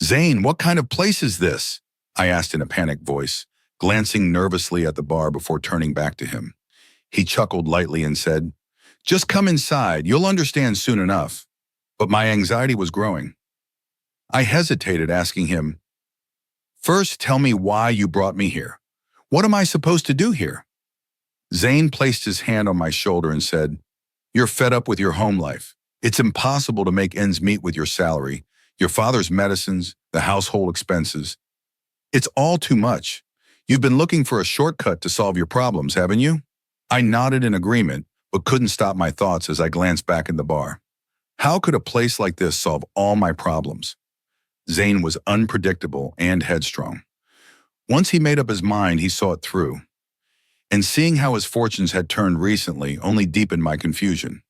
Zane, what kind of place is this? I asked in a panicked voice, glancing nervously at the bar before turning back to him. He chuckled lightly and said, "Just come inside, you'll understand soon enough." But my anxiety was growing. I hesitated, asking him, "First, tell me why you brought me here. What am I supposed to do here?" Zane placed his hand on my shoulder and said, "You're fed up with your home life. It's impossible to make ends meet with your salary, your father's medicines, the household expenses. It's all too much. You've been looking for a shortcut to solve your problems, haven't you?" I nodded in agreement, but couldn't stop my thoughts as I glanced back at the bar. How could a place like this solve all my problems? Zane was unpredictable and headstrong. Once he made up his mind, he saw it through. And seeing how his fortunes had turned recently only deepened my confusion.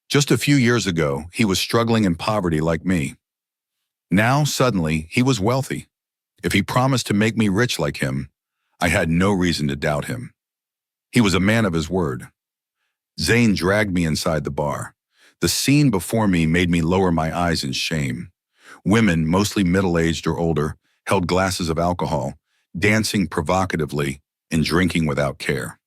Just a few years ago, he was struggling in poverty like me. Now, suddenly, he was wealthy. If he promised to make me rich like him, I had no reason to doubt him. He was a man of his word. Zane dragged me inside the bar. The scene before me made me lower my eyes in shame. Women, mostly middle-aged or older, held glasses of alcohol, dancing provocatively and drinking without care.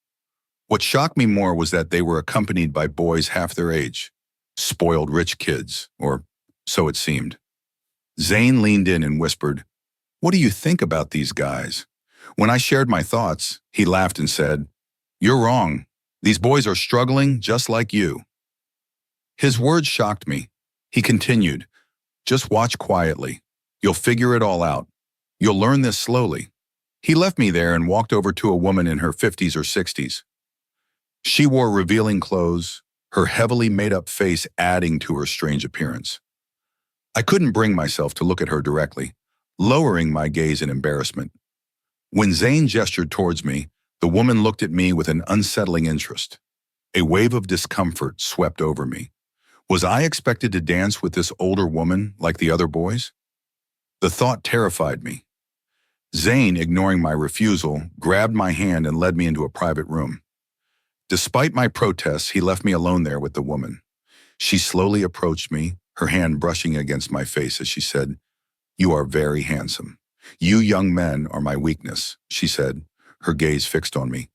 What shocked me more was that they were accompanied by boys half their age, spoiled rich kids, or so it seemed. Zane leaned in and whispered, "What do you think about these guys?" When I shared my thoughts, he laughed and said, "You're wrong. These boys are struggling just like you." His words shocked me. He continued, "Just watch quietly. You'll figure it all out. You'll learn this slowly." He left me there and walked over to a woman in her 50s or 60s. She wore revealing clothes, her heavily made-up face adding to her strange appearance. I couldn't bring myself to look at her directly, lowering my gaze in embarrassment. When Zane gestured towards me, the woman looked at me with an unsettling interest. A wave of discomfort swept over me. Was I expected to dance with this older woman like the other boys? The thought terrified me. Zane, ignoring my refusal, grabbed my hand and led me into a private room. Despite my protests, he left me alone there with the woman. She slowly approached me, her hand brushing against my face as she said, "You are very handsome. You young men are my weakness," she said, her gaze fixed on me.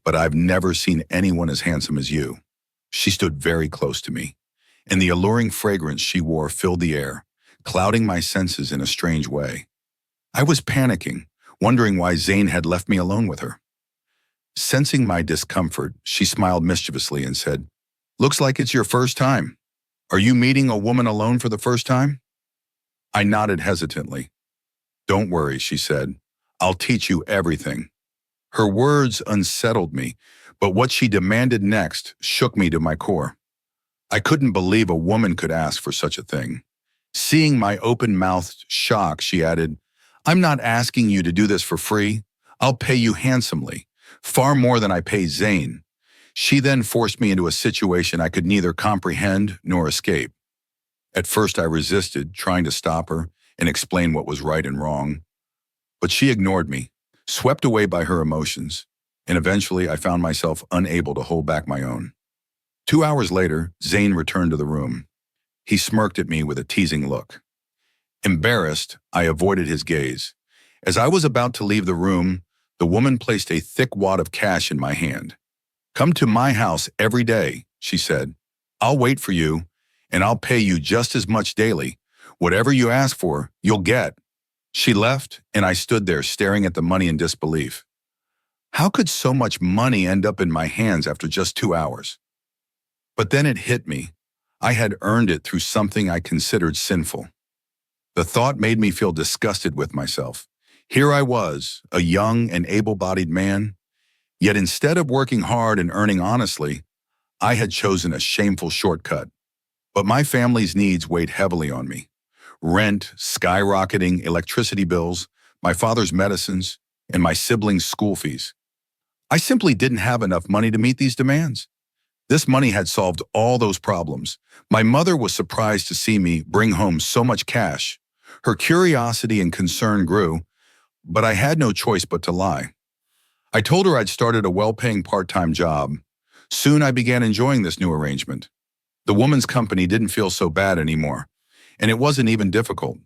"But I've never seen anyone as handsome as you." She stood very close to me, and the alluring fragrance she wore filled the air, clouding my senses in a strange way. I was panicking, wondering why Zane had left me alone with her. Sensing my discomfort, she smiled mischievously and said, "Looks like it's your first time. Are you meeting a woman alone for the first time?" I nodded hesitantly. "Don't worry," she said. "I'll teach you everything." Her words unsettled me, but what she demanded next shook me to my core. I couldn't believe a woman could ask for such a thing. Seeing my open-mouthed shock, she added, "I'm not asking you to do this for free. I'll pay you handsomely, far more than I pay Zane." She then forced me into a situation I could neither comprehend nor escape. At first I resisted, trying to stop her and explain what was right and wrong. But she ignored me, swept away by her emotions, and eventually I found myself unable to hold back my own. 2 hours later, Zane returned to the room. He smirked at me with a teasing look. Embarrassed, I avoided his gaze. As I was about to leave the room, the woman placed a thick wad of cash in my hand. "Come to my house every day," she said. "I'll wait for you, and I'll pay you just as much daily. Whatever you ask for, you'll get." She left, and I stood there staring at the money in disbelief. How could so much money end up in my hands after just 2 hours? But then it hit me. I had earned it through something I considered sinful. The thought made me feel disgusted with myself. Here I was, a young and able-bodied man, yet instead of working hard and earning honestly, I had chosen a shameful shortcut. But my family's needs weighed heavily on me. Rent, skyrocketing electricity bills, my father's medicines, and my siblings' school fees. I simply didn't have enough money to meet these demands. This money had solved all those problems. My mother was surprised to see me bring home so much cash. Her curiosity and concern grew, but I had no choice but to lie. I told her I'd started a well-paying part-time job. Soon I began enjoying this new arrangement. The woman's company didn't feel so bad anymore, and it wasn't even difficult.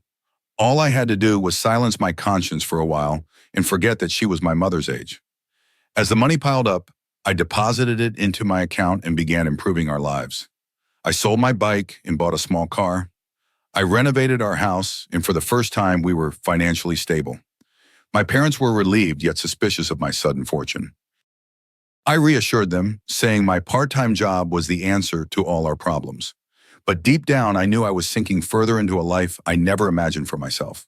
All I had to do was silence my conscience for a while and forget that she was my mother's age. As the money piled up, I deposited it into my account and began improving our lives. I sold my bike and bought a small car. I renovated our house, and for the first time, we were financially stable. My parents were relieved yet suspicious of my sudden fortune. I reassured them, saying my part-time job was the answer to all our problems. But deep down, I knew I was sinking further into a life I never imagined for myself.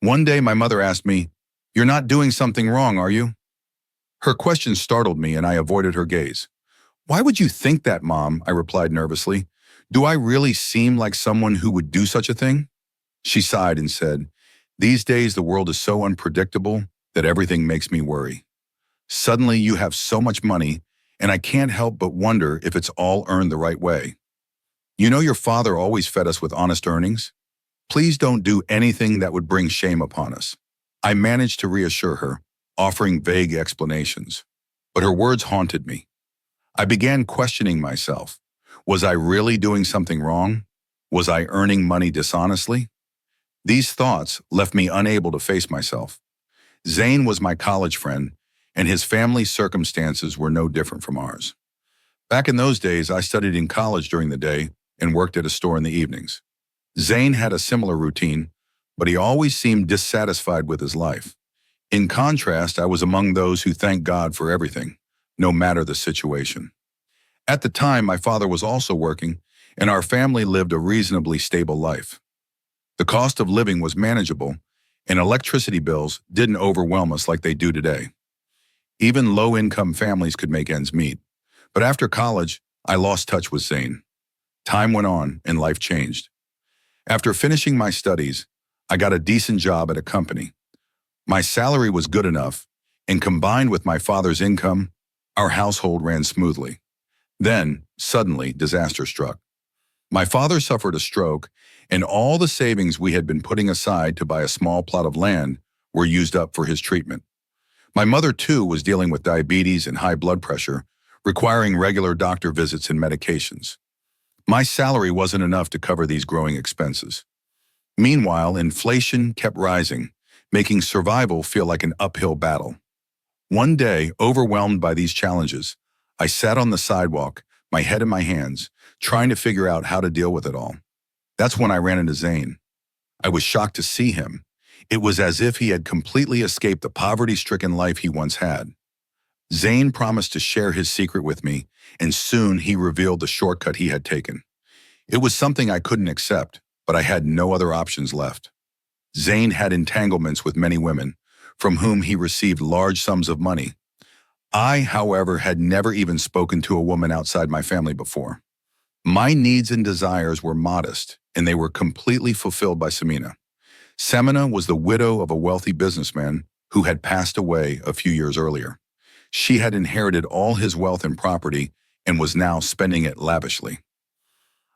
One day, my mother asked me, "You're not doing something wrong, are you?" Her question startled me, and I avoided her gaze. "Why would you think that, Mom?" I replied nervously. "Do I really seem like someone who would do such a thing?" She sighed and said, "These days the world is so unpredictable that everything makes me worry. Suddenly you have so much money, and I can't help but wonder if it's all earned the right way. You know your father always fed us with honest earnings. Please don't do anything that would bring shame upon us." I managed to reassure her, offering vague explanations. But her words haunted me. I began questioning myself. Was I really doing something wrong? Was I earning money dishonestly? These thoughts left me unable to face myself. Zane was my college friend, and his family's circumstances were no different from ours. Back in those days, I studied in college during the day and worked at a store in the evenings. Zane had a similar routine, but he always seemed dissatisfied with his life. In contrast, I was among those who thanked God for everything, no matter the situation. At the time, my father was also working, and our family lived a reasonably stable life. The cost of living was manageable, and electricity bills didn't overwhelm us like they do today. Even low-income families could make ends meet. But after college, I lost touch with Zane. Time went on, and life changed. After finishing my studies, I got a decent job at a company. My salary was good enough, and combined with my father's income, our household ran smoothly. Then, suddenly, disaster struck. My father suffered a stroke, and all the savings we had been putting aside to buy a small plot of land were used up for his treatment. My mother, too, was dealing with diabetes and high blood pressure, requiring regular doctor visits and medications. My salary wasn't enough to cover these growing expenses. Meanwhile, inflation kept rising, making survival feel like an uphill battle. One day, overwhelmed by these challenges, I sat on the sidewalk, my head in my hands, trying to figure out how to deal with it all. That's when I ran into Zane. I was shocked to see him. It was as if he had completely escaped the poverty-stricken life he once had. Zane promised to share his secret with me, and soon he revealed the shortcut he had taken. It was something I couldn't accept, but I had no other options left. Zane had entanglements with many women, from whom he received large sums of money. I, however, had never even spoken to a woman outside my family before. My needs and desires were modest, and they were completely fulfilled by Samina. Samina was the widow of a wealthy businessman who had passed away a few years earlier. She had inherited all his wealth and property and was now spending it lavishly.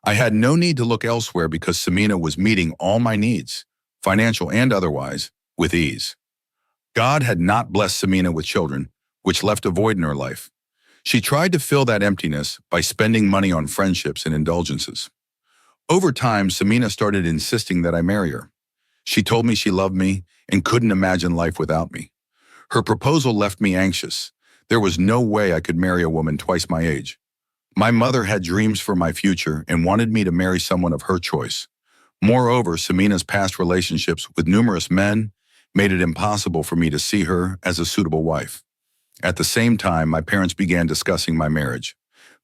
I had no need to look elsewhere because Samina was meeting all my needs, financial and otherwise, with ease. God had not blessed Samina with children, which left a void in her life. She tried to fill that emptiness by spending money on friendships and indulgences. Over time, Samina started insisting that I marry her. She told me she loved me and couldn't imagine life without me. Her proposal left me anxious. There was no way I could marry a woman twice my age. My mother had dreams for my future and wanted me to marry someone of her choice. Moreover, Samina's past relationships with numerous men made it impossible for me to see her as a suitable wife. At the same time, my parents began discussing my marriage.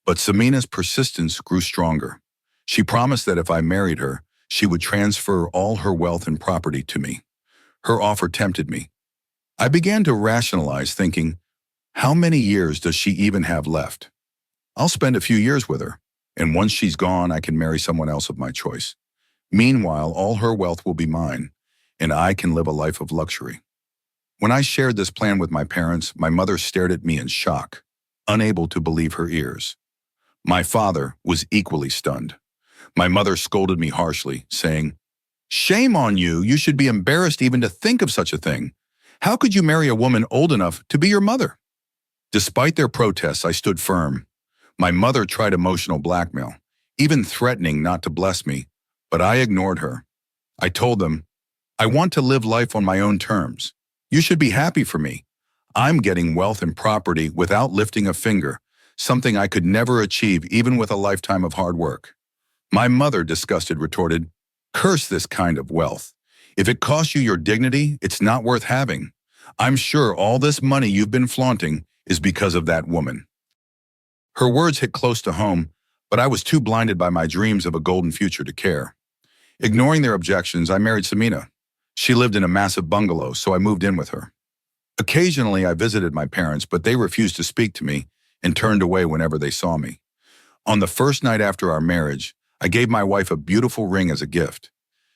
But Samina's persistence grew stronger. She promised that if I married her, she would transfer all her wealth and property to me. Her offer tempted me. I began to rationalize, thinking, how many years does she even have left? I'll spend a few years with her, and once she's gone, I can marry someone else of my choice. Meanwhile, all her wealth will be mine, and I can live a life of luxury. When I shared this plan with my parents, my mother stared at me in shock, unable to believe her ears. My father was equally stunned. My mother scolded me harshly, saying, "Shame on you! You should be embarrassed even to think of such a thing. How could you marry a woman old enough to be your mother?" Despite their protests, I stood firm. My mother tried emotional blackmail, even threatening not to bless me, but I ignored her. I told them, I want to live life on my own terms. You should be happy for me. I'm getting wealth and property without lifting a finger, something I could never achieve even with a lifetime of hard work. My mother, disgusted, retorted, "Curse this kind of wealth. If it costs you your dignity, it's not worth having. I'm sure all this money you've been flaunting is because of that woman." Her words hit close to home, but I was too blinded by my dreams of a golden future to care. Ignoring their objections, I married Samina. She lived in a massive bungalow, so I moved in with her. Occasionally, I visited my parents, but they refused to speak to me and turned away whenever they saw me. On the first night after our marriage, I gave my wife a beautiful ring as a gift.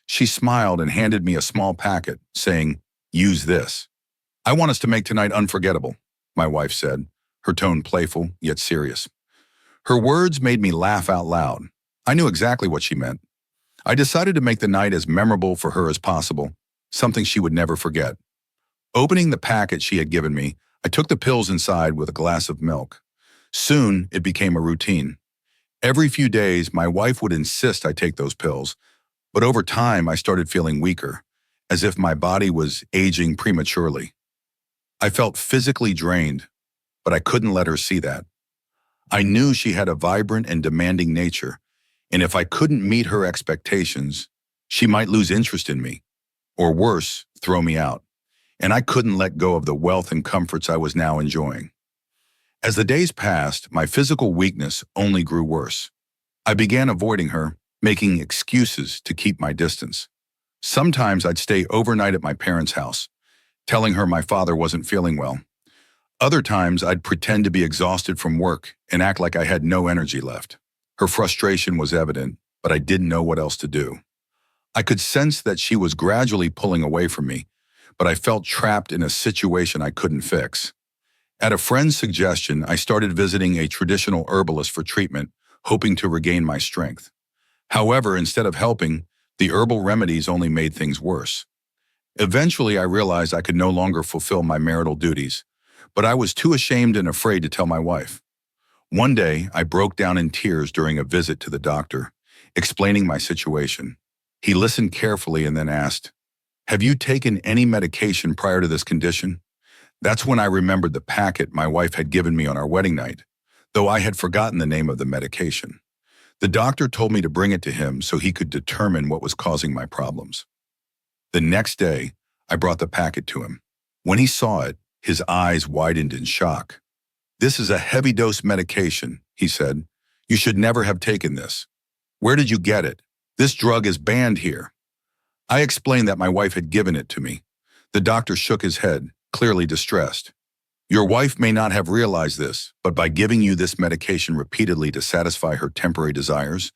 She smiled and handed me a small packet, saying, "Use this." "I want us to make tonight unforgettable," my wife said, her tone playful yet serious. Her words made me laugh out loud. I knew exactly what she meant. I decided to make the night as memorable for her as possible, something she would never forget. Opening the packet she had given me, I took the pills inside with a glass of milk. Soon, it became a routine. Every few days, my wife would insist I take those pills, but over time, I started feeling weaker, as if my body was aging prematurely. I felt physically drained, but I couldn't let her see that. I knew she had a vibrant and demanding nature, and if I couldn't meet her expectations, she might lose interest in me, or worse, throw me out. And I couldn't let go of the wealth and comforts I was now enjoying. As the days passed, my physical weakness only grew worse. I began avoiding her, making excuses to keep my distance. Sometimes I'd stay overnight at my parents' house, telling her my father wasn't feeling well. Other times, I'd pretend to be exhausted from work and act like I had no energy left. Her frustration was evident, but I didn't know what else to do. I could sense that she was gradually pulling away from me, but I felt trapped in a situation I couldn't fix. At a friend's suggestion, I started visiting a traditional herbalist for treatment, hoping to regain my strength. However, instead of helping, the herbal remedies only made things worse. Eventually, I realized I could no longer fulfill my marital duties, but I was too ashamed and afraid to tell my wife. One day, I broke down in tears during a visit to the doctor, explaining my situation. He listened carefully and then asked, "Have you taken any medication prior to this condition?" That's when I remembered the packet my wife had given me on our wedding night, though I had forgotten the name of the medication. The doctor told me to bring it to him so he could determine what was causing my problems. The next day, I brought the packet to him. When he saw it, his eyes widened in shock. "This is a heavy-dose medication," he said. "You should never have taken this. Where did you get it? This drug is banned here." I explained that my wife had given it to me. The doctor shook his head, clearly distressed. "Your wife may not have realized this, but by giving you this medication repeatedly to satisfy her temporary desires,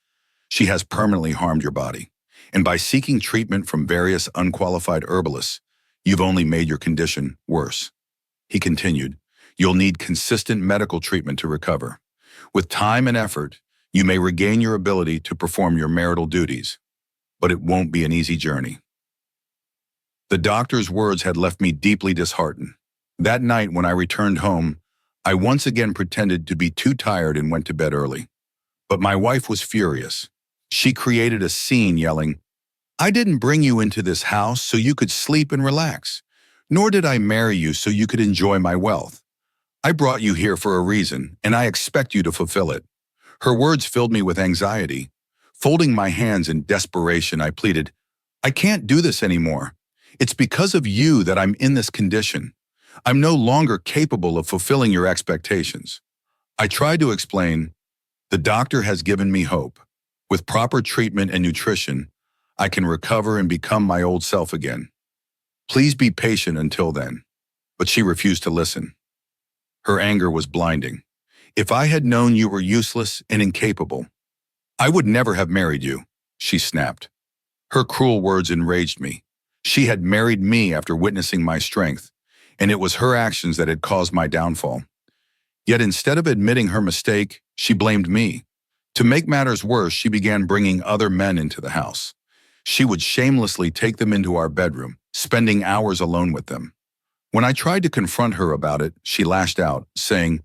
she has permanently harmed your body. And by seeking treatment from various unqualified herbalists, you've only made your condition worse." He continued, "You'll need consistent medical treatment to recover. With time and effort, you may regain your ability to perform your marital duties, but it won't be an easy journey." The doctor's words had left me deeply disheartened. That night, when I returned home, I once again pretended to be too tired and went to bed early. But my wife was furious. She created a scene yelling, "I didn't bring you into this house so you could sleep and relax, nor did I marry you so you could enjoy my wealth. I brought you here for a reason, and I expect you to fulfill it." Her words filled me with anxiety. Folding my hands in desperation, I pleaded, "I can't do this anymore. It's because of you that I'm in this condition. I'm no longer capable of fulfilling your expectations." I tried to explain, "The doctor has given me hope. With proper treatment and nutrition, I can recover and become my old self again. Please be patient until then." But she refused to listen. Her anger was blinding. "If I had known you were useless and incapable, I would never have married you," she snapped. Her cruel words enraged me. She had married me after witnessing my strength, and it was her actions that had caused my downfall. Yet instead of admitting her mistake, she blamed me. To make matters worse, she began bringing other men into the house. She would shamelessly take them into our bedroom, spending hours alone with them. When I tried to confront her about it, she lashed out, saying,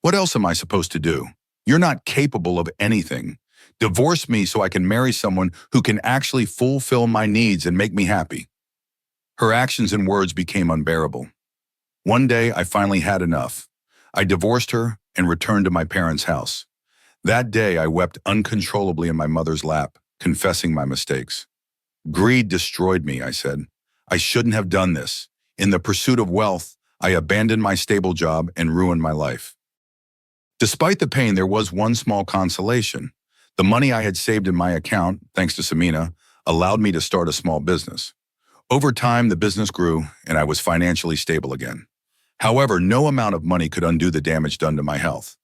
"What else am I supposed to do? You're not capable of anything. Divorce me so I can marry someone who can actually fulfill my needs and make me happy." Her actions and words became unbearable. One day, I finally had enough. I divorced her and returned to my parents' house. That day, I wept uncontrollably in my mother's lap, confessing my mistakes. Greed destroyed me, I said. I shouldn't have done this. In the pursuit of wealth, I abandoned my stable job and ruined my life. Despite the pain, there was one small consolation. The money I had saved in my account, thanks to Samina, allowed me to start a small business. Over time, the business grew, and I was financially stable again. However, no amount of money could undo the damage done to my health.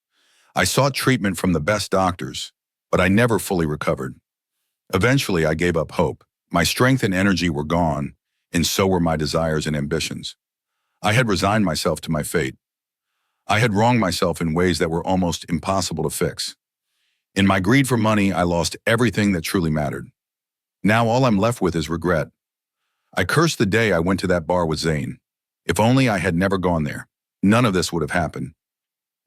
I sought treatment from the best doctors, but I never fully recovered. Eventually, I gave up hope. My strength and energy were gone, and so were my desires and ambitions. I had resigned myself to my fate. I had wronged myself in ways that were almost impossible to fix. In my greed for money, I lost everything that truly mattered. Now all I'm left with is regret. I cursed the day I went to that bar with Zane. If only I had never gone there, none of this would have happened.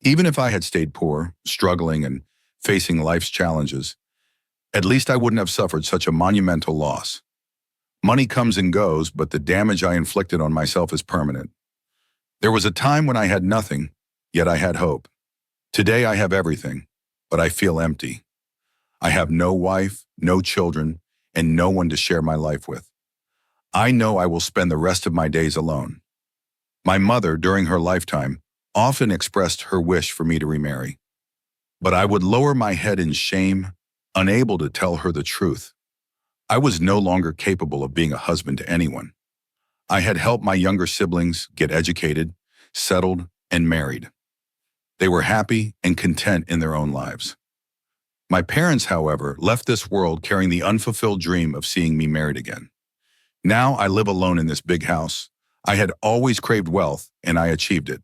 Even if I had stayed poor, struggling, and facing life's challenges, at least I wouldn't have suffered such a monumental loss. Money comes and goes, but the damage I inflicted on myself is permanent. There was a time when I had nothing, yet I had hope. Today I have everything, but I feel empty. I have no wife, no children, and no one to share my life with. I know I will spend the rest of my days alone. My mother, during her lifetime, often expressed her wish for me to remarry. But I would lower my head in shame, unable to tell her the truth. I was no longer capable of being a husband to anyone. I had helped my younger siblings get educated, settled, and married. They were happy and content in their own lives. My parents, however, left this world carrying the unfulfilled dream of seeing me married again. Now I live alone in this big house. I had always craved wealth, and I achieved it.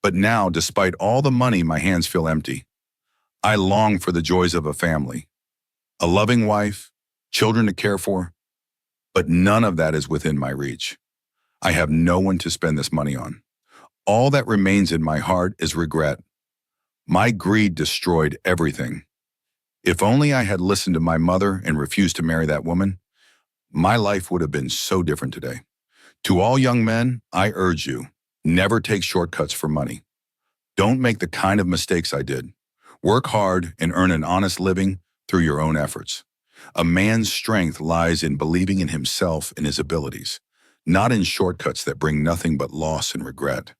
But now, despite all the money, my hands feel empty. I long for the joys of a family, a loving wife, children to care for, but none of that is within my reach. I have no one to spend this money on. All that remains in my heart is regret. My greed destroyed everything. If only I had listened to my mother and refused to marry that woman, my life would have been so different today. To all young men, I urge you, never take shortcuts for money. Don't make the kind of mistakes I did. Work hard and earn an honest living through your own efforts. A man's strength lies in believing in himself and his abilities, not in shortcuts that bring nothing but loss and regret.